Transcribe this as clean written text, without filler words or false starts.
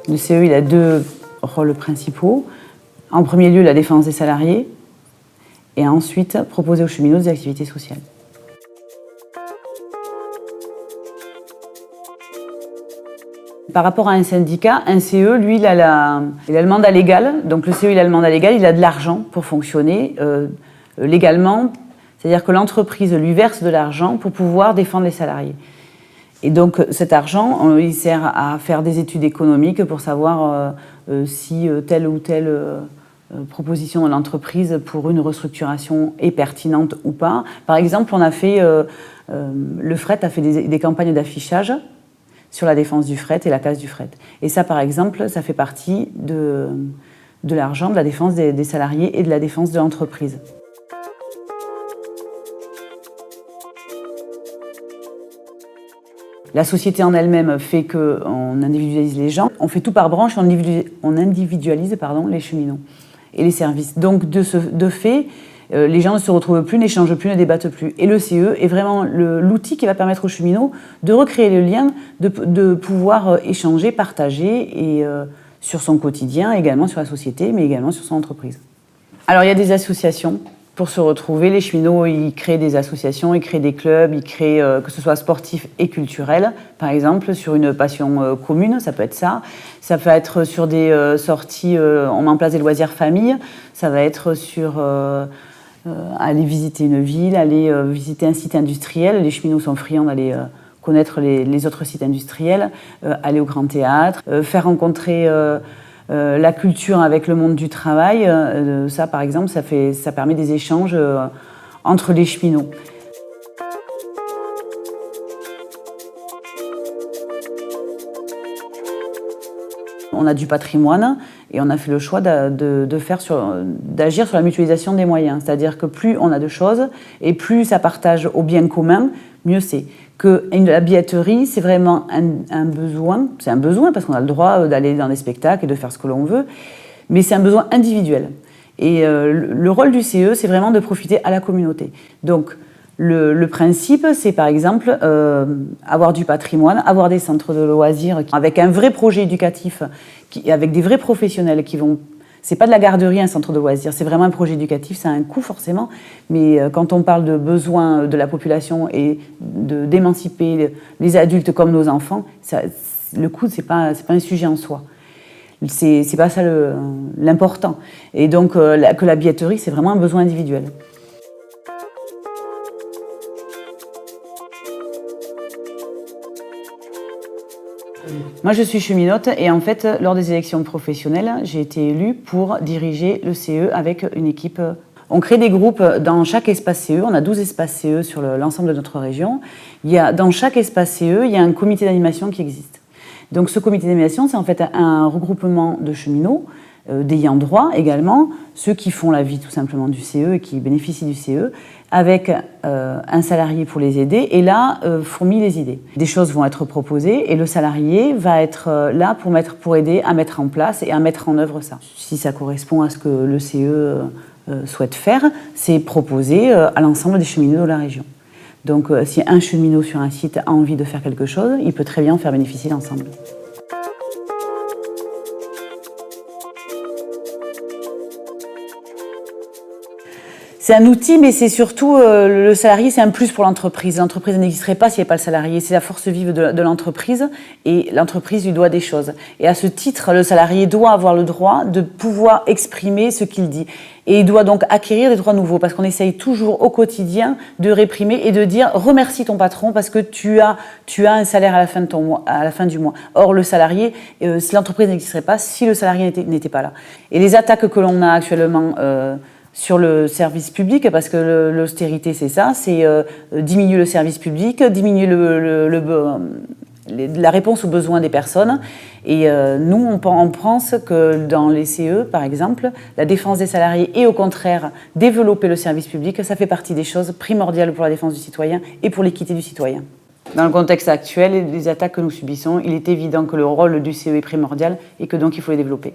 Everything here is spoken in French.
Le CE, il a deux rôles principaux. En premier lieu, la défense des salariés et ensuite proposer aux cheminots des activités sociales. Par rapport à un syndicat, un CE, lui, il a le mandat légal. Donc le CE, il a le mandat légal, il a de l'argent pour fonctionner légalement. C'est-à-dire que l'entreprise lui verse de l'argent pour pouvoir défendre les salariés. Et donc cet argent, il sert à faire des études économiques pour savoir si telle ou telle proposition de l'entreprise pour une restructuration est pertinente ou pas. Par exemple, on a fait, le fret a fait des campagnes d'affichage sur la défense du fret et la place du fret. Et ça, par exemple, ça fait partie de l'argent, de la défense des salariés et de la défense de l'entreprise. La société en elle-même fait qu'on individualise les gens. On fait tout par branche, on individualise les cheminots et les services. Donc, de fait, les gens ne se retrouvent plus, n'échangent plus, ne débattent plus. Et le CE est vraiment l'outil qui va permettre aux cheminots de recréer le lien, de pouvoir échanger, partager et, sur son quotidien, également sur la société, mais également sur son entreprise. Alors, il y a des associations pour se retrouver. Les cheminots, ils créent des associations, ils créent des clubs, ils créent, que ce soit sportif et culturel, par exemple, sur une passion commune, ça peut être ça. Ça peut être sur des sorties, on met en place des loisirs famille, ça va être sur aller visiter une ville, aller visiter un site industriel. Les cheminots sont friands d'aller connaître les autres sites industriels, aller au Grand Théâtre, faire rencontrer la culture avec le monde du travail. Ça, par exemple, ça permet des échanges entre les cheminots. On a du patrimoine et on a fait le choix d'agir sur la mutualisation des moyens. C'est-à-dire que plus on a de choses et plus ça partage au bien commun, mieux c'est. La billetterie, c'est vraiment un besoin. C'est un besoin parce qu'on a le droit d'aller dans des spectacles et de faire ce que l'on veut, mais c'est un besoin individuel. Et le rôle du CE, c'est vraiment de profiter à la communauté. Donc, le principe, c'est par exemple avoir du patrimoine, avoir des centres de loisirs avec un vrai projet éducatif, avec des vrais professionnels qui vont... C'est pas de la garderie, un centre de loisirs, c'est vraiment un projet éducatif, ça a un coût forcément, mais quand on parle de besoins de la population et d'émanciper les adultes comme nos enfants, le coût, c'est pas un sujet en soi. C'est pas ça l'important. Et donc, que la billetterie, c'est vraiment un besoin individuel. Moi, je suis cheminote et en fait, lors des élections professionnelles, j'ai été élue pour diriger le CE avec une équipe. On crée des groupes dans chaque espace CE. On a 12 espaces CE sur l'ensemble de notre région. Dans chaque espace CE, il y a un comité d'animation qui existe. Donc, ce comité d'animation, c'est en fait un regroupement de cheminots, d'ayants droit également, ceux qui font la vie tout simplement du CE et qui bénéficient du CE, avec un salarié pour les aider, et là, fourmille les idées. Des choses vont être proposées, et le salarié va être là pour aider à mettre en place et à mettre en œuvre ça. Si ça correspond à ce que le CE souhaite faire, c'est proposer à l'ensemble des cheminots de la région. Donc, si un cheminot sur un site a envie de faire quelque chose, il peut très bien en faire bénéficier l'ensemble. C'est un outil, mais c'est surtout le salarié, c'est un plus pour l'entreprise. L'entreprise n'existerait pas s'il n'y avait pas le salarié. C'est la force vive de l'entreprise et l'entreprise lui doit des choses. Et à ce titre, le salarié doit avoir le droit de pouvoir exprimer ce qu'il dit. Et il doit donc acquérir des droits nouveaux parce qu'on essaye toujours au quotidien de réprimer et de dire remercie ton patron parce que tu as un salaire à la fin du mois. Or, le salarié, si l'entreprise n'existerait pas, si le salarié n'était pas là. Et les attaques que l'on a actuellement sur le service public, parce que l'austérité c'est ça, c'est diminuer le service public, diminuer la réponse aux besoins des personnes. Et nous, on pense que dans les CE, par exemple, la défense des salariés et au contraire développer le service public, ça fait partie des choses primordiales pour la défense du citoyen et pour l'équité du citoyen. Dans le contexte actuel et des attaques que nous subissons, il est évident que le rôle du CE est primordial et que donc il faut le développer.